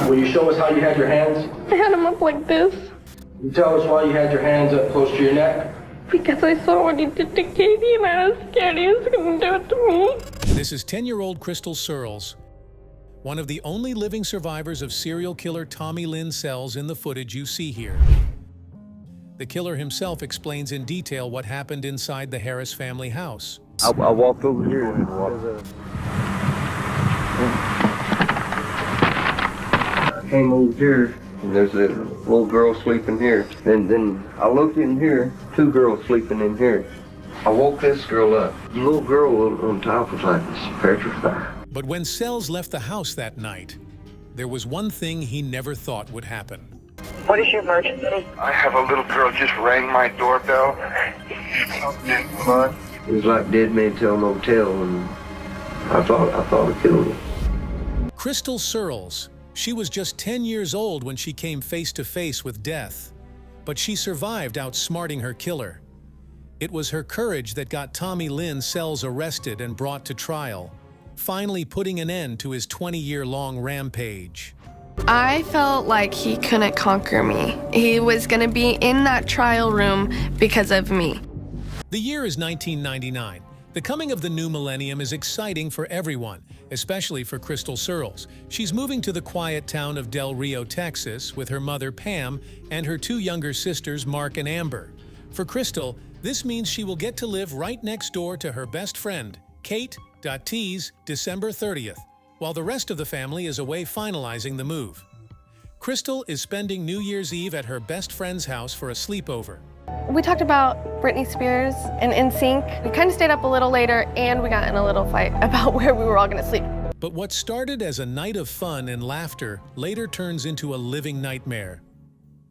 Will you show us how you had your hands? I had him up like this. You tell us why you had your hands up close to your neck? Because I saw what he did to Katie and I was scared he was going to do it to me. This is 10-year-old Krystal Sells, one of the only living survivors of serial killer Lynn Sells in the footage you see here. The killer himself explains in detail what happened inside the Harris family house. I walked over here and I came over here, and there's a little girl sleeping here. And then I looked in here, 2 girls sleeping in here. I woke this girl up. The little girl on top was like petrified. But when Sells left the house that night, there was one thing he never thought would happen. What is your emergency? I have a little girl just rang my doorbell. What? It was like dead man tell no tale, and I thought I killed her. Krystal Sells. She was just 10 years old when she came face to face with death, but she survived outsmarting her killer. It was her courage that got Lynn Sells arrested and brought to trial, finally putting an end to his 20-year-long rampage. I felt like he couldn't conquer me. He was going to be in that trial room because of me. The year is 1999. The coming of the new millennium is exciting for everyone, especially for Krystal Sells. She's moving to the quiet town of Del Rio, Texas, with her mother Pam and her 2 younger sisters Mark and Amber. For Krystal, this means she will get to live right next door to her best friend, Kate.T's December 30th, while the rest of the family is away finalizing the move. Krystal is spending New Year's Eve at her best friend's house for a sleepover. We talked about Britney Spears and NSYNC. We kind of stayed up a little later and we got in a little fight about where we were all going to sleep. But what started as a night of fun and laughter later turns into a living nightmare.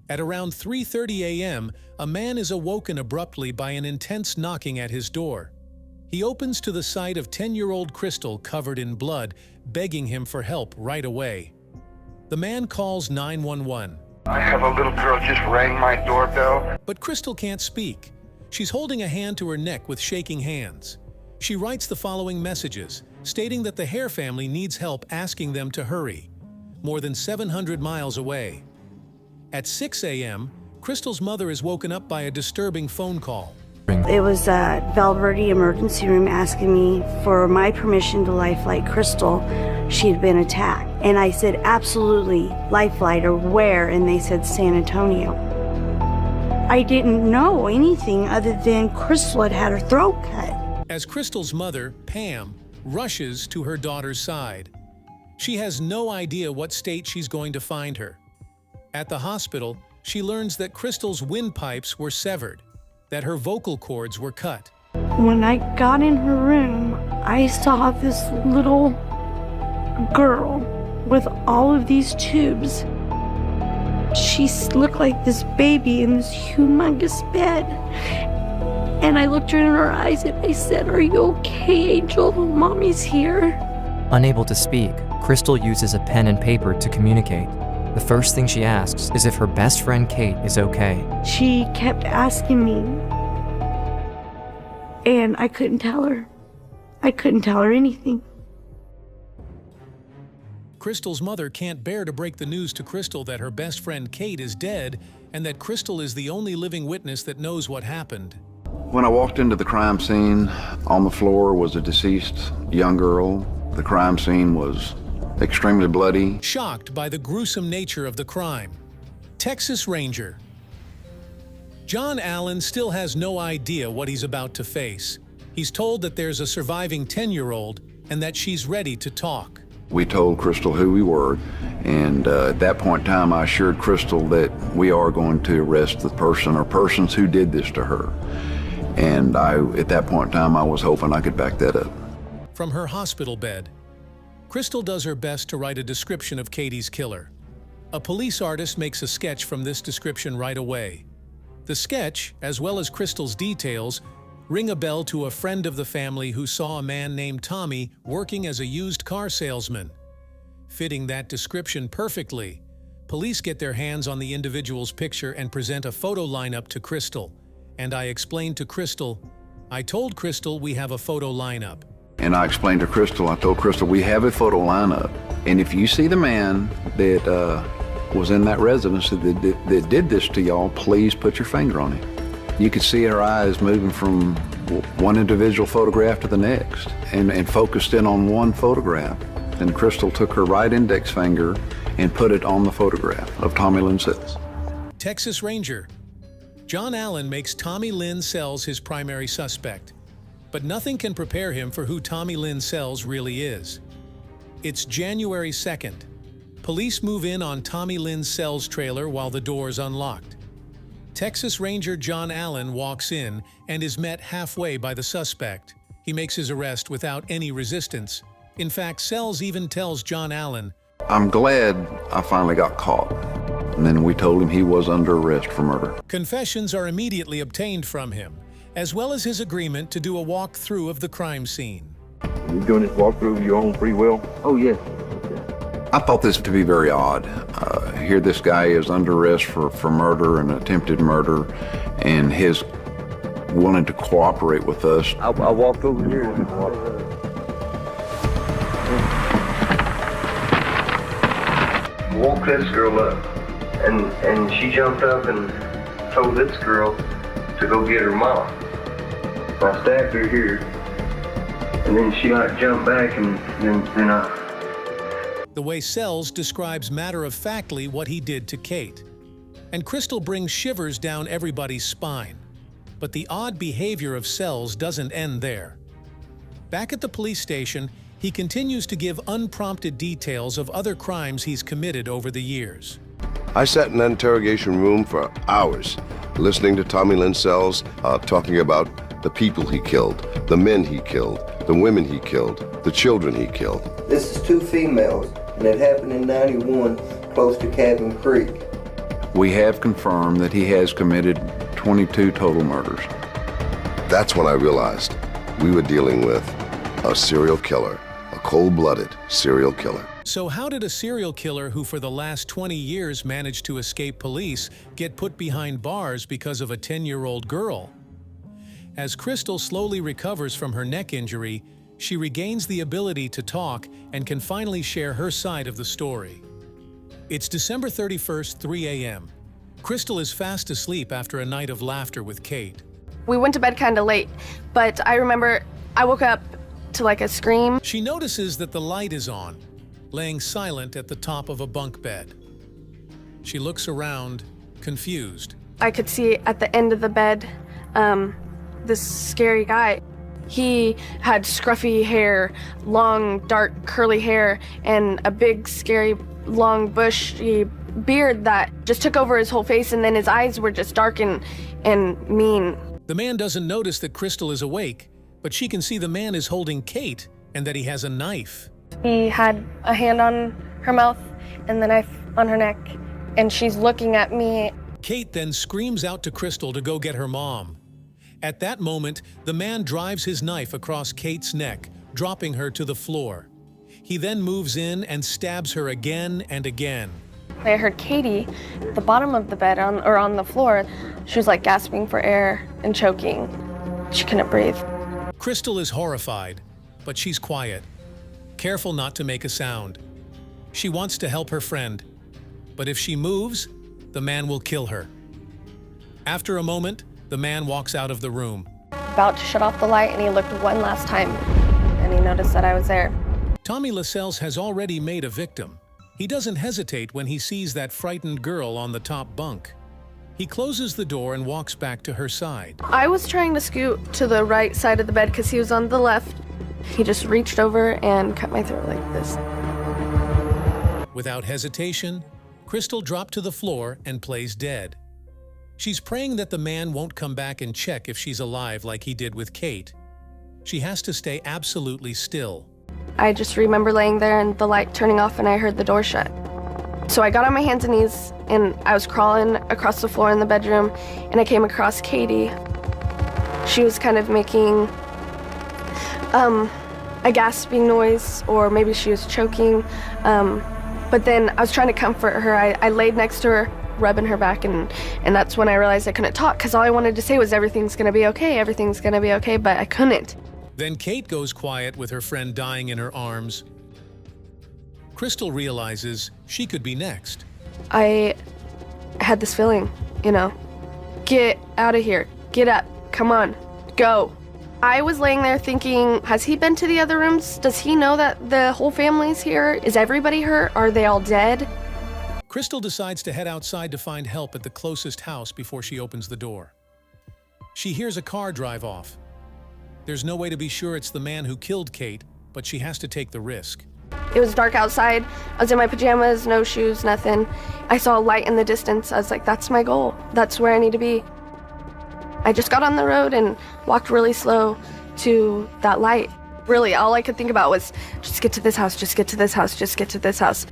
At around 3:30 a.m., a man is awoken abruptly by an intense knocking at his door. He opens to the sight of 10-year-old Krystal covered in blood, begging him for help right away. The man calls 911. I have a little girl just rang my doorbell. But Krystal can't speak. She's holding a hand to her neck with shaking hands. She writes the following messages, stating that the Hare family needs help, asking them to hurry, more than 700 miles away. At 6 a.m., Krystal's mother is woken up by a disturbing phone call. It was Valverde emergency room asking me for my permission to lifeline Krystal. She had been attacked. And I said, absolutely, lifeline, or where? And they said San Antonio. I didn't know anything other than Krystal had had her throat cut. As Krystal's mother, Pam, rushes to her daughter's side, she has no idea what state she's going to find her. At the hospital, she learns that Krystal's windpipes were severed, that her vocal cords were cut. When I got in her room, I saw this little girl with all of these tubes. She looked like this baby in this humongous bed. And I looked her in her eyes and I said, "Are you okay, Angel? Mommy's here." Unable to speak, Krystal uses a pen and paper to communicate. The first thing she asks is if her best friend Kate is okay. She kept asking me, and I couldn't tell her. I couldn't tell her anything. Krystal's mother can't bear to break the news to Krystal that her best friend Kate is dead and that Krystal is the only living witness that knows what happened. When I walked into the crime scene, on the floor was a deceased young girl. The crime scene was extremely bloody. Shocked by the gruesome nature of the crime, Texas Ranger John Allen still has no idea what he's about to face. He's told that there's a surviving 10-year-old and that she's ready to talk. We told Krystal who we were, and at that point in time, I assured Krystal that we are going to arrest the person or persons who did this to her. And at that point in time, I was hoping I could back that up. From her hospital bed, Krystal does her best to write a description of Katie's killer. A police artist makes a sketch from this description right away. The sketch, as well as Krystal's details, ring a bell to a friend of the family who saw a man named Tommy working as a used car salesman. Fitting that description perfectly, police get their hands on the individual's picture and present a photo lineup to Krystal. And I explained to Krystal, I told Krystal we have a photo lineup. And I explained to Krystal, I told Krystal, we have a photo lineup. And if you see the man that was in that residence that did this to y'all, please put your finger on him. You could see her eyes moving from one individual photograph to the next and focused in on one photograph. And Krystal took her right index finger and put it on the photograph of Tommy Lynn Sells. Texas Ranger. John Allen makes Tommy Lynn Sells his primary suspect, but nothing can prepare him for who Tommy Lynn Sells really is. It's January 2nd. Police move in on Tommy Lynn Sells' trailer while the door's unlocked. Texas Ranger John Allen walks in and is met halfway by the suspect. He makes his arrest without any resistance. In fact, Sells even tells John Allen, I'm glad I finally got caught. And then we told him he was under arrest for murder. Confessions are immediately obtained from him, as well as his agreement to do a walk-through of the crime scene. You doing this walkthrough of your own free will? Oh, yes. I thought this to be very odd. Here this guy is under arrest for murder and attempted murder, and his wanted to cooperate with us. I walked over here. Woke this girl up, and she jumped up and told this girl to go get her mom. I stabbed her here, and then she jumped back, and then I... The way Sells describes matter-of-factly what he did to Kate. And Krystal brings shivers down everybody's spine. But the odd behavior of Sells doesn't end there. Back at the police station, he continues to give unprompted details of other crimes he's committed over the years. I sat in that interrogation room for hours, listening to Tommy Lynn Sells talking about the people he killed, the men he killed, the women he killed, the children he killed. This is 2 females, and it happened in 91, close to Cabin Creek. We have confirmed that he has committed 22 total murders. That's when I realized we were dealing with a serial killer, a cold-blooded serial killer. So how did a serial killer who for the last 20 years managed to escape police get put behind bars because of a 10-year-old girl? As Krystal slowly recovers from her neck injury, she regains the ability to talk and can finally share her side of the story. It's December 31st, 3 a.m. Krystal is fast asleep after a night of laughter with Kate. We went to bed kind of late, but I remember I woke up to like a scream. She notices that the light is on, laying silent at the top of a bunk bed. She looks around, confused. I could see at the end of the bed, this scary guy. He had scruffy hair, long, dark, curly hair, and a big, scary, long, bushy beard that just took over his whole face, and then his eyes were just dark and mean. The man doesn't notice that Krystal is awake, but she can see the man is holding Kate and that he has a knife. He had a hand on her mouth and the knife on her neck, and she's looking at me. Kate then screams out to Krystal to go get her mom. At that moment, the man drives his knife across Kate's neck, dropping her to the floor. He then moves in and stabs her again and again. I heard Katie at the bottom of the bed on the floor. She was like gasping for air and choking. She couldn't breathe. Krystal is horrified, but she's quiet, careful not to make a sound. She wants to help her friend, but if she moves, the man will kill her. After a moment, the man walks out of the room. About to shut off the light, and he looked one last time, and he noticed that I was there. Tommy Sells has already made a victim. He doesn't hesitate when he sees that frightened girl on the top bunk. He closes the door and walks back to her side. I was trying to scoot to the right side of the bed because he was on the left. He just reached over and cut my throat like this. Without hesitation, Krystal dropped to the floor and plays dead. She's praying that the man won't come back and check if she's alive like he did with Kate. She has to stay absolutely still. I just remember laying there and the light turning off, and I heard the door shut. So I got on my hands and knees and I was crawling across the floor in the bedroom, and I came across Katie. She was kind of making a gasping noise, or maybe she was choking. But then I was trying to comfort her. I laid next to her, rubbing her back, and that's when I realized I couldn't talk, because all I wanted to say was everything's gonna be okay, everything's gonna be okay, but I couldn't. Then Kate goes quiet with her friend dying in her arms. Krystal realizes she could be next. I had this feeling, get out of here, get up, come on, go. I was laying there thinking, has he been to the other rooms? Does he know that the whole family's here? Is everybody hurt? Are they all dead? Krystal decides to head outside to find help at the closest house before she opens the door. She hears a car drive off. There's no way to be sure it's the man who killed Kate, but she has to take the risk. It was dark outside. I was in my pajamas, no shoes, nothing. I saw a light in the distance. I was like, that's my goal. That's where I need to be. I just got on the road and walked really slow to that light. Really, all I could think about was, just get to this house, just get to this house, just get to this house.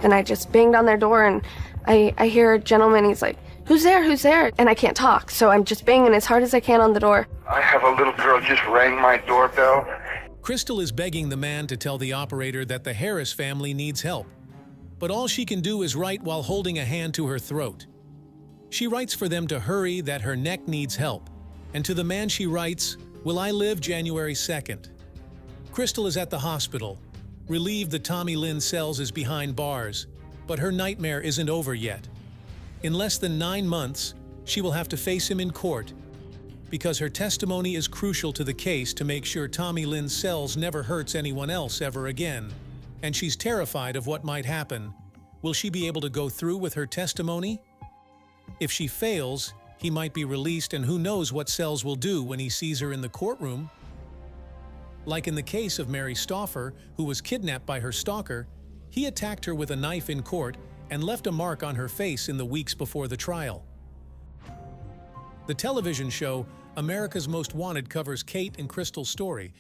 And I just banged on their door, and I hear a gentleman, he's like, who's there, who's there? And I can't talk, so I'm just banging as hard as I can on the door. I have a little girl just rang my doorbell. Krystal is begging the man to tell the operator that the Harris family needs help. But all she can do is write while holding a hand to her throat. She writes for them to hurry, that her neck needs help. And to the man she writes, will I live January 2nd? Krystal is at the hospital, relieved that Lynn Sells is behind bars, but her nightmare isn't over yet. In less than 9 months, she will have to face him in court, because her testimony is crucial to the case to make sure Lynn Sells never hurts anyone else ever again. And she's terrified of what might happen. Will she be able to go through with her testimony? If she fails, he might be released, and who knows what Sells will do when he sees her in the courtroom. Like in the case of Mary Stauffer, who was kidnapped by her stalker, he attacked her with a knife in court and left a mark on her face in the weeks before the trial. The television show America's Most Wanted covers Kate and Krystal's story,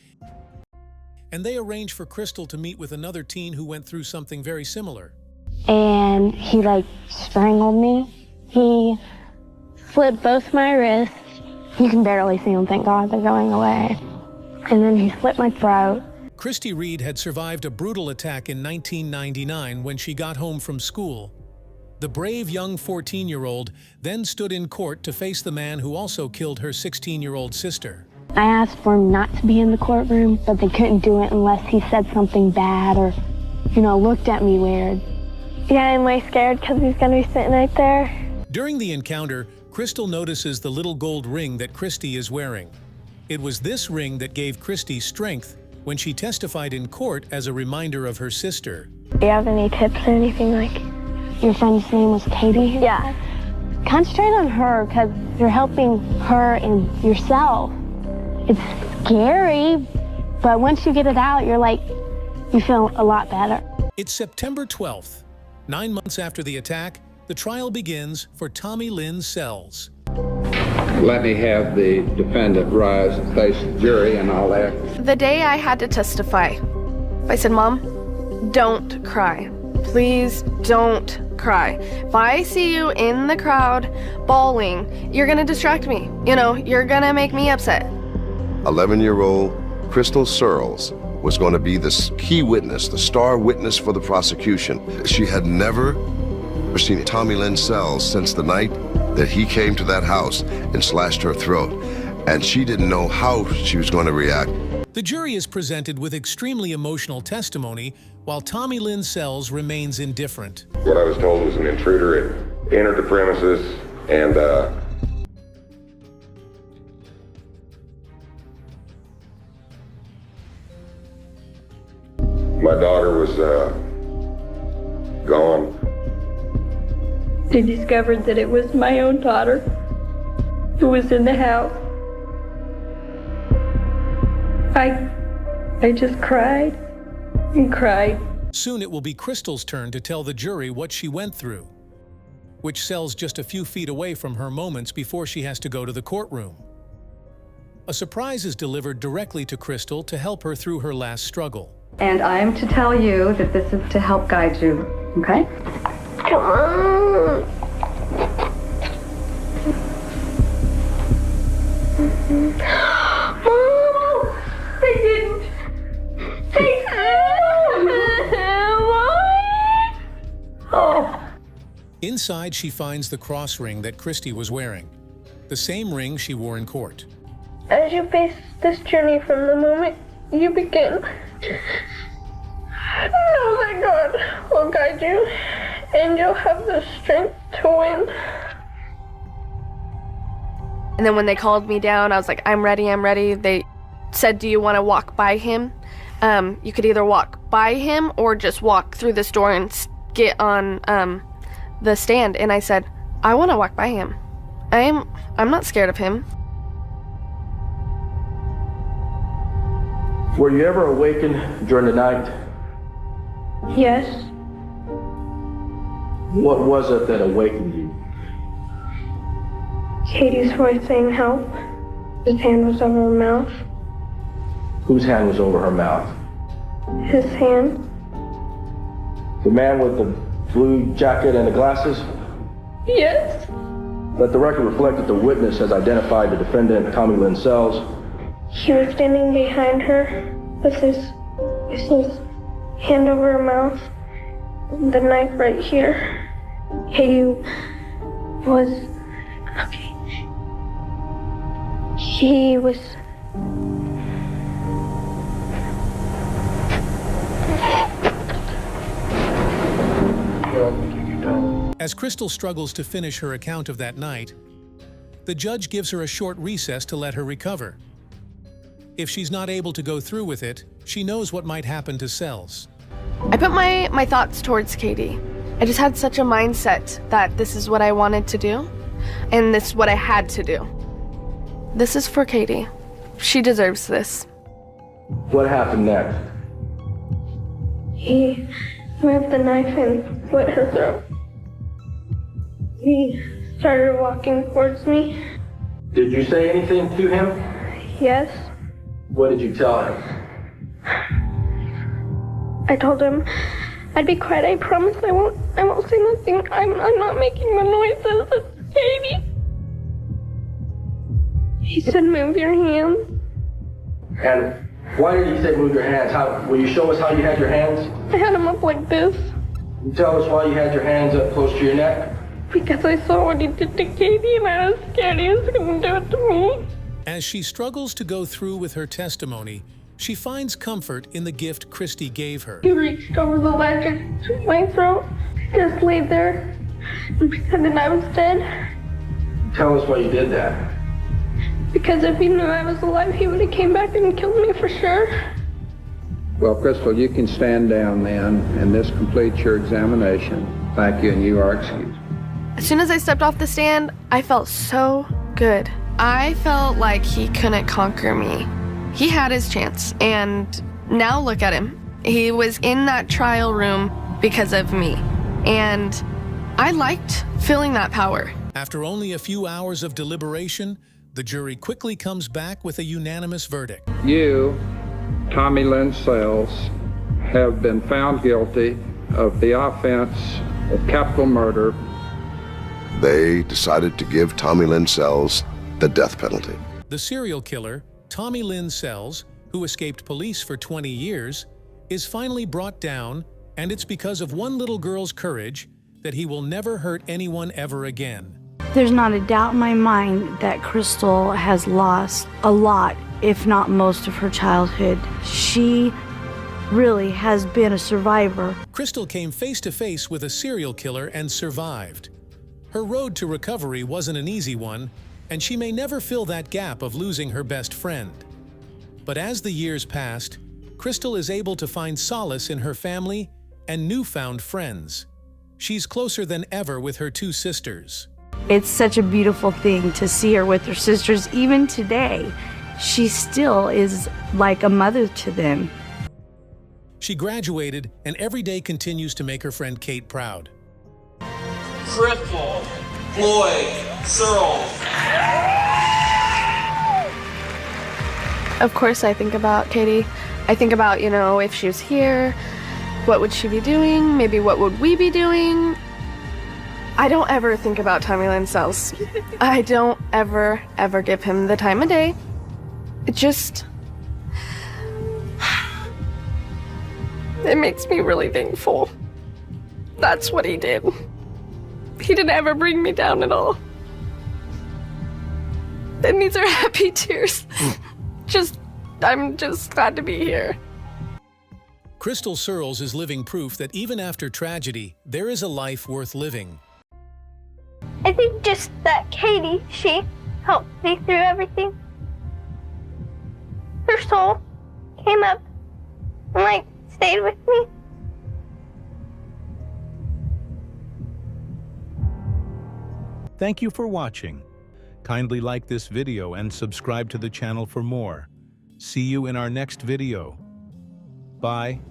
and they arrange for Krystal to meet with another teen who went through something very similar. And he strangled me. He slit both my wrists. You can barely see them, thank God, they're going away. And then he slit my throat. Christy Reid had survived a brutal attack in 1999 when she got home from school. The brave young 14-year-old then stood in court to face the man who also killed her 16-year-old sister. I asked for him not to be in the courtroom, but they couldn't do it unless he said something bad or, looked at me weird. Yeah, I'm way scared because he's going to be sitting right there. During the encounter, Krystal notices the little gold ring that Christy is wearing. It was this ring that gave Christy strength when she testified in court as a reminder of her sister. Do you have any tips or anything Your friend's name was Katie? Yeah. Concentrate on her because you're helping her and yourself. It's scary, but once you get it out, you feel a lot better. It's September 12th. 9 months after the attack, the trial begins for Lynn Sells. Let me have the defendant rise and face the jury, and I'll act. The day I had to testify, I said, Mom, don't cry. Please don't cry. If I see you in the crowd bawling, you're gonna distract me. You're gonna make me upset. 11-year-old Krystal Searles was going to be the key witness, the star witness for the prosecution. She had never seen Lynn Sells since the night that he came to that house and slashed her throat, and she didn't know how she was going to react. The jury is presented with extremely emotional testimony, while Lynn Sells remains indifferent. What I was told was an intruder had entered the premises and my daughter was gone. They discovered that it was my own daughter who was in the house. I just cried and cried. Soon it will be Krystal's turn to tell the jury what she went through, which Sells just a few feet away from her moments before she has to go to the courtroom. A surprise is delivered directly to Krystal to help her through her last struggle. And I am to tell you that this is to help guide you, okay? Come on. Mom, they didn't. They Oh. Inside, she finds the cross ring that Christy was wearing, the same ring she wore in court. As you face this journey from the moment you begin, know that God will guide you, and you'll have the strength to win. And then when they called me down, I was like, I'm ready, I'm ready. They said, do you want to walk by him? You could either walk by him or just walk through this door and get on the stand. And I said, I want to walk by him. I'm not scared of him. Were you ever awakened during the night? Yes. What was it that awakened you? Katie's voice saying help. His hand was over her mouth. Whose hand was over her mouth? His hand. The man with the blue jacket and the glasses? Yes. Let the record reflect that the witness has identified the defendant, Tommy Lynn Sells. He was standing behind her with his hand over her mouth, the knife right here. Katie was, okay. He was, As Krystal struggles to finish her account of that night, the judge gives her a short recess to let her recover. If she's not able to go through with it, she knows what might happen to Sells. I put my thoughts towards Katie. I just had such a mindset that this is what I wanted to do, and this is what I had to do. This is for Katie. She deserves this. What happened next? he moved the knife and slit her throat. He started walking towards me. Did you say anything to him? Yes. What did you tell him? I told him I'd be quiet. I promise I won't say nothing. I'm not making the noises. It's Katie. He said, move your hands. And why did he say move your hands? Will you show us how you had your hands? I had them up like this. Can you tell us why you had your hands up close to your neck? Because I saw what he did to Katie and I was scared he was going to do it to me. As she struggles to go through with her testimony, she finds comfort in the gift Christy gave her. He reached over the ledge and took my throat, just laid there, and pretended I was dead. Tell us why you did that. Because if he knew I was alive, he would have came back and killed me for sure. Well, Krystal, you can stand down then, and this completes your examination. Thank you, and you are excused. As soon as I stepped off the stand, I felt so good. I felt like he couldn't conquer me. He had his chance, and now look at him. He was in that trial room because of me, and I liked feeling that power. After only a few hours of deliberation, the jury quickly comes back with a unanimous verdict. You, Tommy Lynn Sells, have been found guilty of the offense of capital murder. They decided to give Tommy Lynn Sells the death penalty. The serial killer, Tommy Lynn Sells, who escaped police for 20 years, is finally brought down, and it's because of one little girl's courage that he will never hurt anyone ever again. There's not a doubt in my mind that Krystal has lost a lot, if not most of her childhood. She really has been a survivor. Krystal came face to face with a serial killer and survived. Her road to recovery wasn't an easy one, and she may never fill that gap of losing her best friend. But as the years passed, Krystal is able to find solace in her family and newfound friends. She's closer than ever with her two sisters. It's such a beautiful thing to see her with her sisters. Even today, she still is like a mother to them. She graduated and every day continues to make her friend Kate proud. Krystal, Floyd, Searles. Of course I think about Katie. I think about, if she was here, what would she be doing? Maybe what would we be doing? I don't ever think about Tommy Lynn Sells. I don't ever give him the time of day. It makes me really thankful. That's what he did. He didn't ever bring me down at all. And these are happy tears. I'm just glad to be here. Krystal Searles is living proof that even after tragedy, there is a life worth living. I think just that Katie, she helped me through everything. Her soul came up and stayed with me. Thank you for watching. Kindly like this video and subscribe to the channel for more. See you in our next video. Bye.